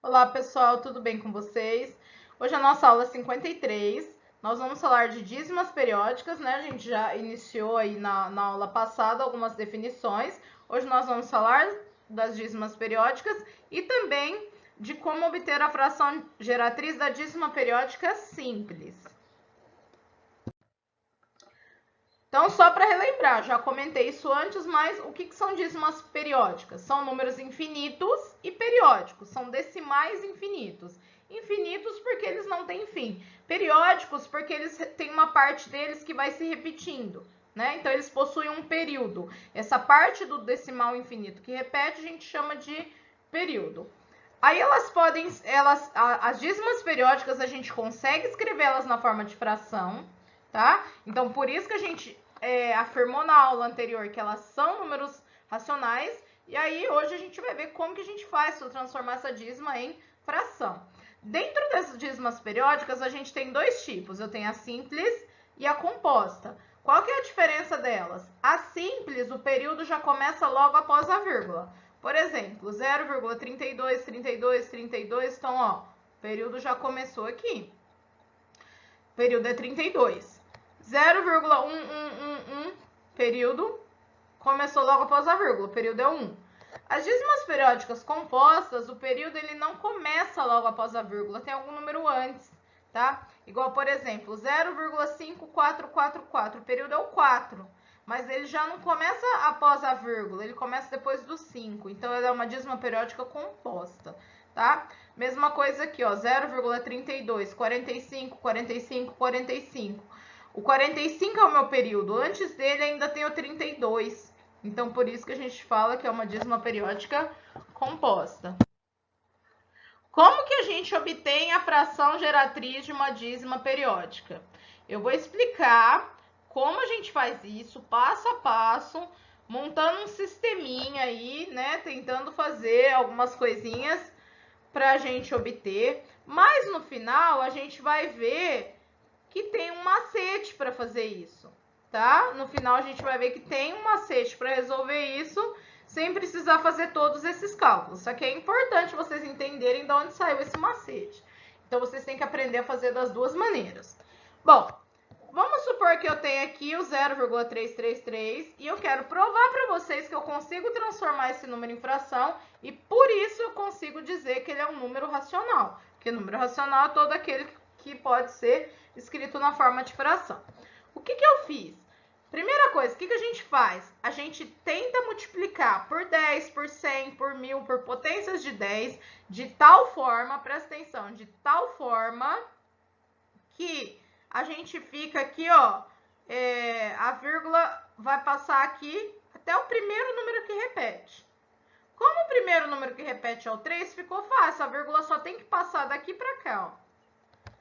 Olá pessoal, tudo bem com vocês? Hoje a nossa aula é 53, nós vamos falar de dízimas periódicas, né? A gente já iniciou aí na aula passada algumas definições. Hoje nós vamos falar das dízimas periódicas e também de como obter a fração geratriz da dízima periódica simples. Então, só para relembrar, já comentei isso antes, mas o que são dízimas periódicas? São números infinitos e periódicos, são decimais infinitos. Infinitos porque eles não têm fim. Periódicos porque eles têm uma parte deles que vai se repetindo, né? Então, eles possuem um período. Essa parte do decimal infinito que repete, a gente chama de período. Aí as dízimas periódicas, a gente consegue escrevê-las na forma de fração, tá? Então, por isso que a gente afirmou na aula anterior que elas são números racionais. E aí, hoje a gente vai ver como que a gente faz para transformar essa dízima em fração. Dentro dessas dízimas periódicas, a gente tem dois tipos. Eu tenho a simples e a composta. Qual que é a diferença delas? A simples, o período já começa logo após a vírgula. Por exemplo, 0,32, 32, 32. Então, ó, o período já começou aqui. O período é 32. 0,1111, período, começou logo após a vírgula, o período é 1. As dízimas periódicas compostas, o período ele não começa logo após a vírgula, tem algum número antes, tá? Igual, por exemplo, 0,5444, o período é o 4, mas ele já não começa após a vírgula, ele começa depois do 5, então ele é uma dízima periódica composta, tá? Mesma coisa aqui, ó, 0,32, 45, 45, 45. O 45 é o meu período, antes dele ainda tem o 32. Então, por isso que a gente fala que é uma dízima periódica composta. Como que a gente obtém a fração geratriz de uma dízima periódica? Eu vou explicar como a gente faz isso, passo a passo, montando um sisteminha aí, né? Tentando fazer algumas coisinhas para a gente obter. Mas no final a gente vai ver que tem um macete para fazer isso, tá? No final a gente vai ver que tem um macete para resolver isso sem precisar fazer todos esses cálculos. Só que é importante vocês entenderem de onde saiu esse macete. Então vocês têm que aprender a fazer das duas maneiras. Bom, vamos supor que eu tenho aqui o 0,333 e eu quero provar para vocês que eu consigo transformar esse número em fração e por isso eu consigo dizer que ele é um número racional. Porque número racional é todo aquele que pode ser escrito na forma de fração. O que eu fiz? Primeira coisa, o que a gente faz? A gente tenta multiplicar por 10, por 100, por 1000, por potências de 10, de tal forma, presta atenção, de tal forma que a gente fica aqui, ó, a vírgula vai passar aqui até o primeiro número que repete. Como o primeiro número que repete é o 3, ficou fácil, a vírgula só tem que passar daqui para cá, ó.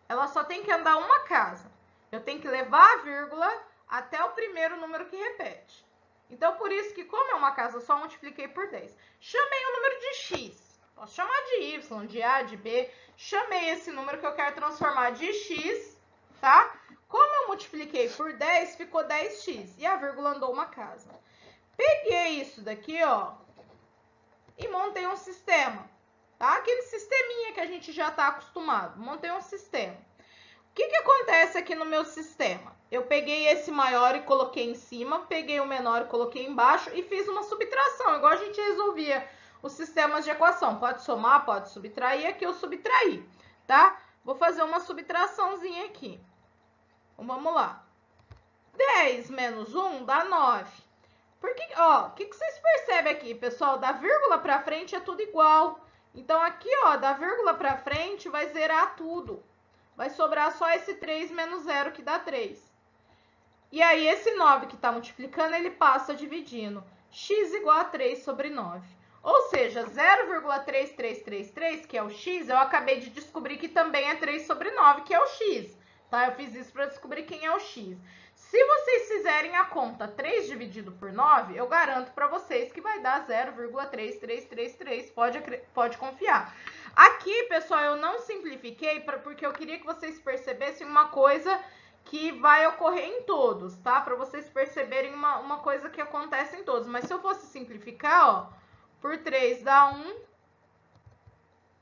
Ela só tem que andar uma casa. Eu tenho que levar a vírgula até o primeiro número que repete. Então, por isso que, como é uma casa só, multipliquei por 10. Chamei o número de x. Posso chamar de y, de a, de b. Chamei esse número que eu quero transformar de x, tá? Como eu multipliquei por 10, ficou 10x. E a vírgula andou uma casa. Peguei isso daqui, ó, e montei um sistema. Tá? Aquele sisteminha que a gente já está acostumado. Montei um sistema. O que acontece aqui no meu sistema? Eu peguei esse maior e coloquei em cima, peguei o menor e coloquei embaixo e fiz uma subtração, igual a gente resolvia os sistemas de equação. Pode somar, pode subtrair, aqui eu subtraí, tá? Vou fazer uma subtraçãozinha aqui. Então, vamos lá. 10 menos 1 dá 9. Porque, ó, o que vocês percebem aqui, pessoal? Da vírgula para frente é tudo igual. Então, aqui, ó, da vírgula para frente vai zerar tudo. Vai sobrar só esse 3 menos 0, que dá 3. E aí, esse 9 que está multiplicando, ele passa dividindo. X igual a 3 sobre 9. Ou seja, 0,3333, que é o x, eu acabei de descobrir que também é 3 sobre 9, que é o x. Tá? Eu fiz isso para descobrir quem é o x. Se vocês fizerem a conta 3 dividido por 9, eu garanto para vocês que vai dar 0,3333. Pode confiar. Aqui, pessoal, eu não simplifiquei porque eu queria que vocês percebessem uma coisa que vai ocorrer em todos, tá? Para vocês perceberem uma coisa que acontece em todos. Mas se eu fosse simplificar, ó, por 3 dá 1,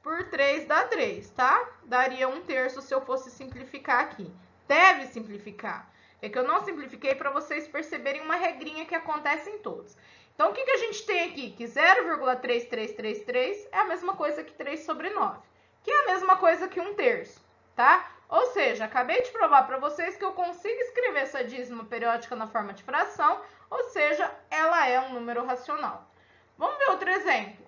por 3 dá 3, tá? Daria 1/3 se eu fosse simplificar aqui. Deve simplificar. É que eu não simplifiquei para vocês perceberem uma regrinha que acontece em todos. Então, o que a gente tem aqui? Que 0,3333 é a mesma coisa que 3 sobre 9, que é a mesma coisa que 1/3, tá? Ou seja, acabei de provar para vocês que eu consigo escrever essa dízima periódica na forma de fração, ou seja, ela é um número racional. Vamos ver outro exemplo.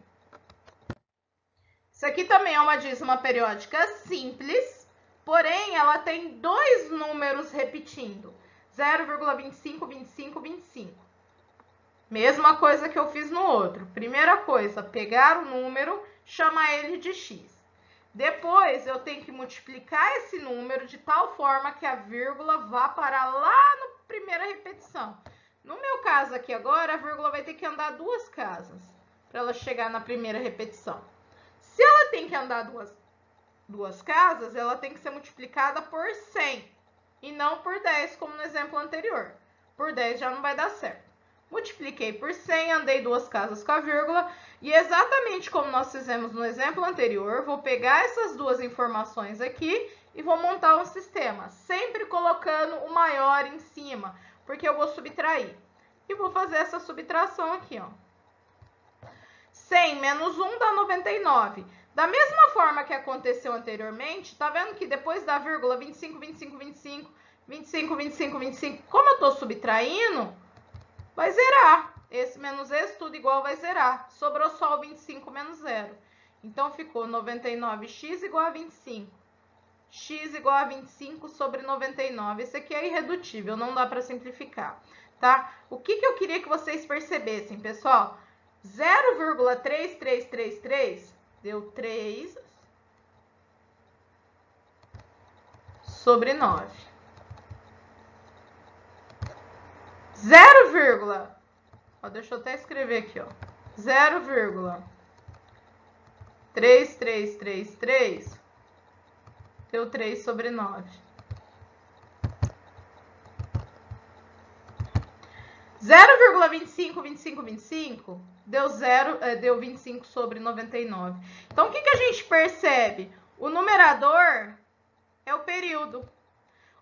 Isso aqui também é uma dízima periódica simples, porém ela tem dois números repetindo, 0,25, 25, 25. Mesma coisa que eu fiz no outro. Primeira coisa, pegar o número, chamar ele de x. Depois, eu tenho que multiplicar esse número de tal forma que a vírgula vá parar lá na primeira repetição. No meu caso aqui agora, a vírgula vai ter que andar 2 casas para ela chegar na primeira repetição. Se ela tem que andar duas casas, ela tem que ser multiplicada por 100 e não por 10, como no exemplo anterior. Por 10 já não vai dar certo. Multipliquei por 100, andei 2 casas com a vírgula, e exatamente como nós fizemos no exemplo anterior, vou pegar essas duas informações aqui e vou montar um sistema, sempre colocando o maior em cima, porque eu vou subtrair. E vou fazer essa subtração aqui, ó. 100 menos 1 dá 99. Da mesma forma que aconteceu anteriormente, tá vendo que depois da vírgula 25, 25, 25, 25, 25, 25, como eu tô subtraindo, vai zerar. Esse menos esse, tudo igual, vai zerar. Sobrou só o 25 menos 0. Então, ficou 99x igual a 25. X igual a 25 sobre 99. Esse aqui é irredutível, não dá para simplificar, tá? O que eu queria que vocês percebessem, pessoal? 0,3333 deu 3 sobre 9. 0, deixa eu até escrever aqui, ó. 0,3333 deu 3 sobre 9. 0,25, 25, 25 deu 25 sobre 99. Então, o que a gente percebe? O numerador é o período.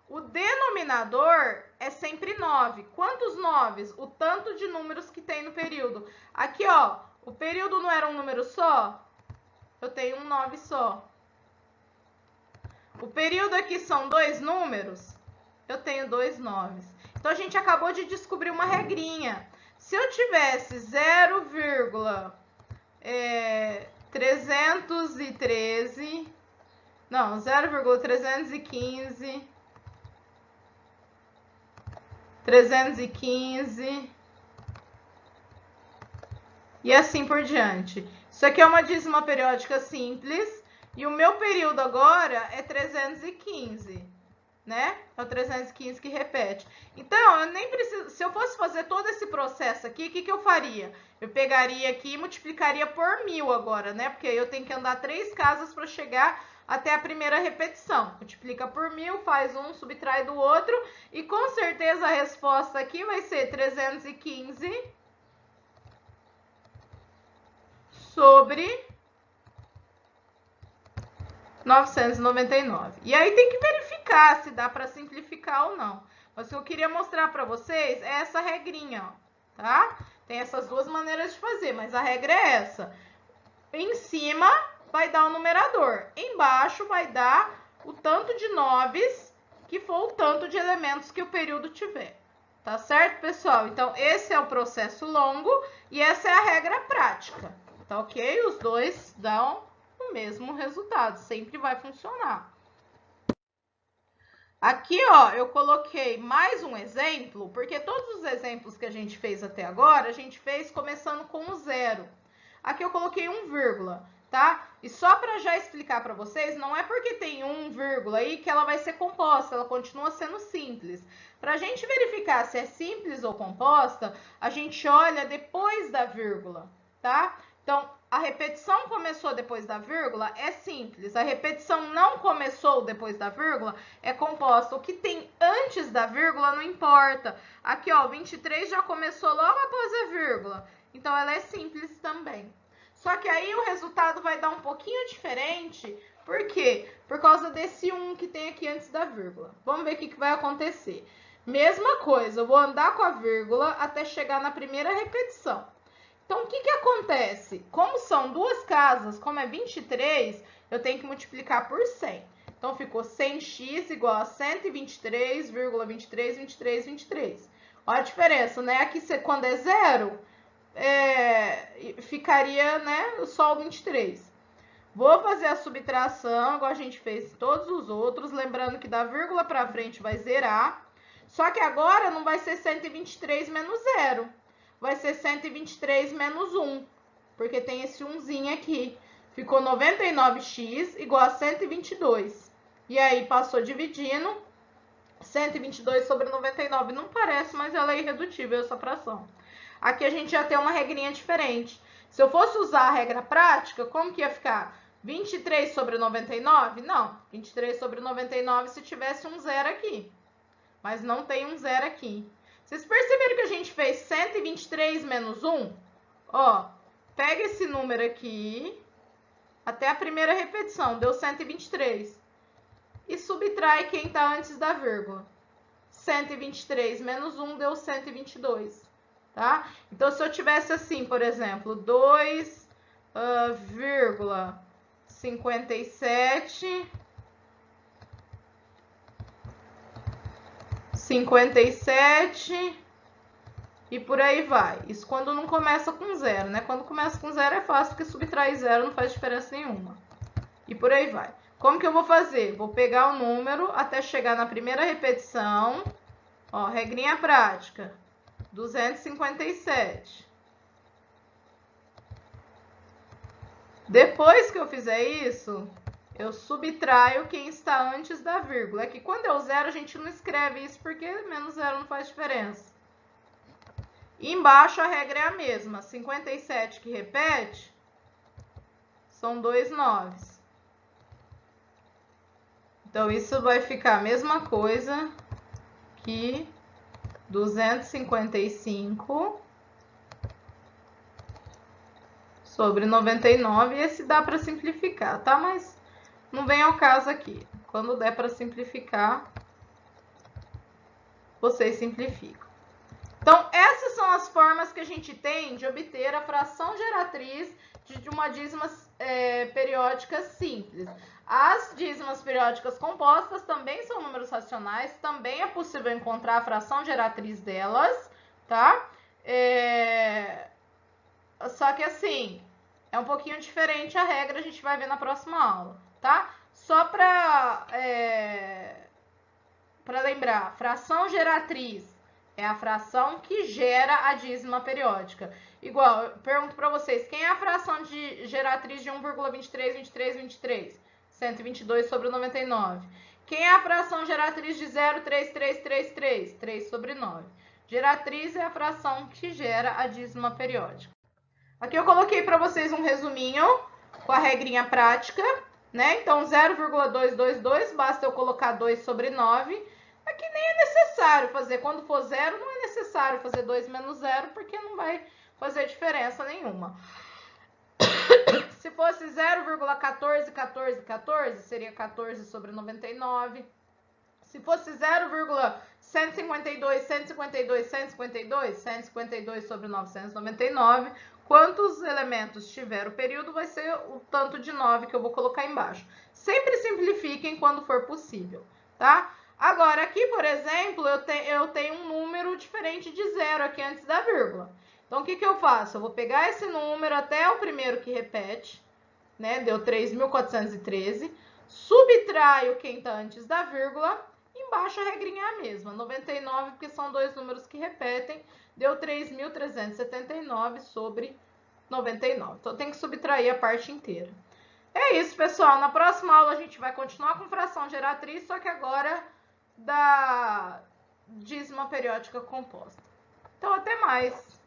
O denominador é sempre 9. Quantos 9? O tanto de números que tem no período. Aqui, ó, o período não era um número só? Eu tenho um 9 só. O período aqui são 2 números? Eu tenho 2 9. Então, a gente acabou de descobrir uma regrinha. Se eu tivesse 0,315... e assim por diante. Isso aqui é uma dízima periódica simples e o meu período agora é 315, né? É o 315 que repete. Então, eu nem preciso... Se eu fosse fazer todo esse processo aqui, o que eu faria? Eu pegaria aqui e multiplicaria por 1000 agora, né? Porque eu tenho que andar 3 casas para chegar até a primeira repetição. Multiplica por 1000, faz um, subtrai do outro. E com certeza a resposta aqui vai ser 315 sobre 999. E aí tem que verificar se dá para simplificar ou não. Mas o que eu queria mostrar para vocês é essa regrinha, ó, tá? Tem essas duas maneiras de fazer, mas a regra é essa. Em cima vai dar o numerador, embaixo vai dar o tanto de 9s que for o tanto de elementos que o período tiver. Tá certo, pessoal? Então, esse é o processo longo e essa é a regra prática. Tá ok? Os dois dão o mesmo resultado, sempre vai funcionar. Aqui, ó, eu coloquei mais um exemplo, porque todos os exemplos que a gente fez até agora, a gente fez começando com o 0. Aqui eu coloquei 1 vírgula, tá? E só para já explicar para vocês, não é porque tem 1 vírgula aí que ela vai ser composta, ela continua sendo simples. Para a gente verificar se é simples ou composta, a gente olha depois da vírgula, tá? Então, a repetição começou depois da vírgula, é simples. A repetição não começou depois da vírgula, é composta. O que tem antes da vírgula não importa. Aqui, ó, 23 já começou logo após a vírgula. Então, ela é simples também. Só que aí o resultado vai dar um pouquinho diferente. Por quê? Por causa desse 1 que tem aqui antes da vírgula. Vamos ver o que vai acontecer. Mesma coisa, eu vou andar com a vírgula até chegar na primeira repetição. Então, o que acontece? Como são duas casas, como é 23, eu tenho que multiplicar por 100. Então, ficou 100x igual a 123,23, Olha a diferença, né? Aqui, quando é zero, ficaria, né, só o 23. Vou fazer a subtração, igual a gente fez todos os outros. Lembrando que da vírgula para frente vai zerar. Só que agora não vai ser 123 menos 0. Vai ser 123 menos 1. Porque tem esse 1zinho aqui. Ficou 99x igual a 122. E aí, passou dividindo. 122 sobre 99. Não parece, mas ela é irredutível, essa fração. Aqui a gente já tem uma regrinha diferente. Se eu fosse usar a regra prática, como que ia ficar? 23 sobre 99? Não. 23 sobre 99 se tivesse um zero aqui. Mas não tem um zero aqui. Vocês perceberam que a gente fez 123 menos 1? Ó, pega esse número aqui, até a primeira repetição, deu 123. E subtrai quem está antes da vírgula. 123 menos 1 deu 122, tá? Então, se eu tivesse assim, por exemplo, 2,57... 57 e por aí vai. Isso quando não começa com zero, né? Quando começa com zero é fácil, porque subtrair zero não faz diferença nenhuma. E por aí vai. Como que eu vou fazer? Vou pegar o número até chegar na primeira repetição. Ó, regrinha prática. 257. Depois que eu fizer isso, eu subtraio quem está antes da vírgula. É que quando é o zero, a gente não escreve isso, porque menos zero não faz diferença. E embaixo a regra é a mesma. 57 que repete, são 2 noves. Então, isso vai ficar a mesma coisa que 255 sobre 99. E esse dá para simplificar, tá? Mas não vem ao caso aqui. Quando der para simplificar, vocês simplificam. Então, essas são as formas que a gente tem de obter a fração geratriz de uma dízima periódica simples. As dízimas periódicas compostas também são números racionais, também é possível encontrar a fração geratriz delas, tá? Só que assim, é um pouquinho diferente a regra, a gente vai ver na próxima aula, tá? Só para lembrar, fração geratriz é a fração que gera a dízima periódica. Igual, eu pergunto para vocês, quem é a fração geratriz de 1,23, 122 sobre 99. Quem é a fração geratriz de 0,3333? 3 sobre 9. Geratriz é a fração que gera a dízima periódica. Aqui eu coloquei para vocês um resuminho com a regrinha prática, né? Então, 0,222, basta eu colocar 2 sobre 9. Aqui nem é necessário fazer. Quando for zero, não é necessário fazer 2 menos 0, porque não vai fazer diferença nenhuma. Se fosse 0,1414, seria 14 sobre 99. Se fosse 0,152, 152 sobre 999. Quantos elementos tiver o período, vai ser o tanto de 9 que eu vou colocar embaixo. Sempre simplifiquem quando for possível, tá? Agora, aqui, por exemplo, eu tenho um número diferente de 0 aqui antes da vírgula. Então, o que eu faço? Eu vou pegar esse número até o primeiro que repete, né? Deu 3.413. Subtraio quem está antes da vírgula. Embaixo a regrinha é a mesma. 99, porque são dois números que repetem. Deu 3.379 sobre 99. Então, tem que subtrair a parte inteira. É isso, pessoal. Na próxima aula, a gente vai continuar com fração geratriz, só que agora da dízima periódica composta. Então, até mais!